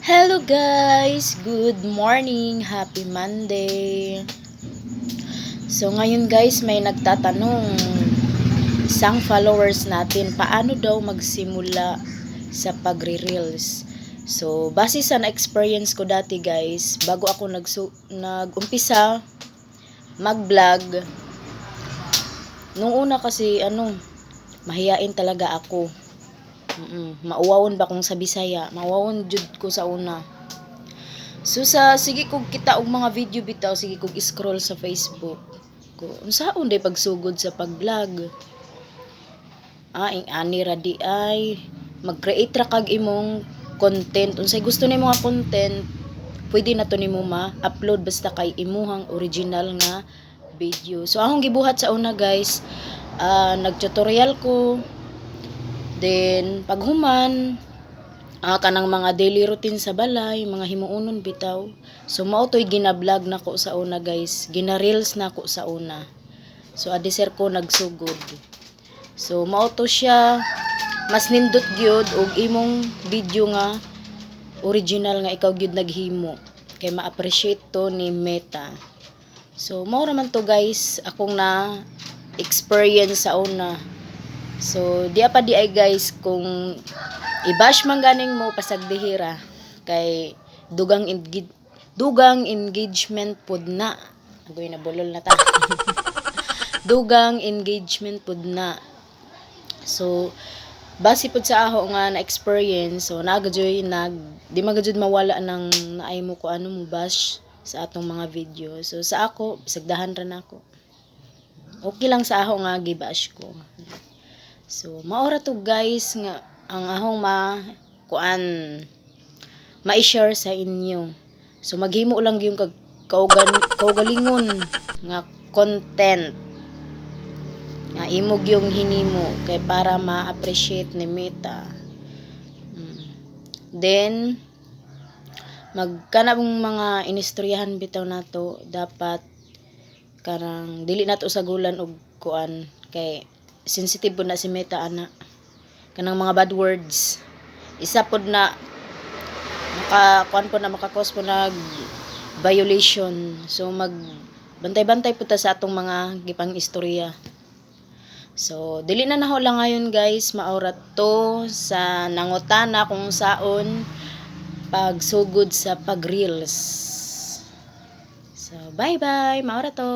Hello guys! Good morning! Happy Monday! So ngayon guys, may nagtatanong isang followers natin, paano daw magsimula sa pagre-reels. So base sa na-experience ko dati guys, bago ako nag-umpisa mag-vlog, nung una kasi mahiyain talaga ako. Mauwawon ba kung sa Bisaya, mauwawon jud ko sa una. So sige kog kita og mga video bitaw, sige kog scroll sa Facebook ko unsaon day pagsugod sa pag-vlog. Ani ra di ay mag-create ra kag imong content, unsay gusto nimo nga content pwede na to nimo ma-upload basta kay imuhang original nga video. So akong gibuhat sa una guys, nag-tutorial ko. Then paghuman, kanang mga daily routine sa balay, mga himuunon bitaw. So mao toy gina-vlog nako sa una guys, gina-reels nako sa una. So adeser ko nagsugod. So mao to siya, mas nindot gyud og imong video nga original nga ikaw gyud naghimo, kay ma-appreciate to ni Meta. So mao ra man to guys akong na experience sa una. So di ay guys, kung i-bash man ganing mo pasagdihira kay dugang engagement pud na. Agoy na bulol na ta. Dugang engagement pud na. So base pud sa ako nga na experience, so nagajoy di magajud mawala nang naay mo ko mo bash sa atong mga video. So sa ako bisagdahan ra nako. Okay lang sa ako nga gibash ko. So maora to guys nga ang ahong ma-share sa inyo. So maghimo lang yung kaugalingon nga content nga imog yung hinimo kay para ma-appreciate ni Meta. Then magkanang mga inistoryahan bitaw nato, dapat karang dili nato sagulan og kuan kay sensitive po na si Meta ana kanang mga bad words. Isa pod na makakos po nag violation. So bantay-bantay po ta sa atong mga gipang istorya. So dili na naho lang ngayon guys, maorat to sa nangutana kung saon pagsugod sa pag-reels. So bye bye, maorat to.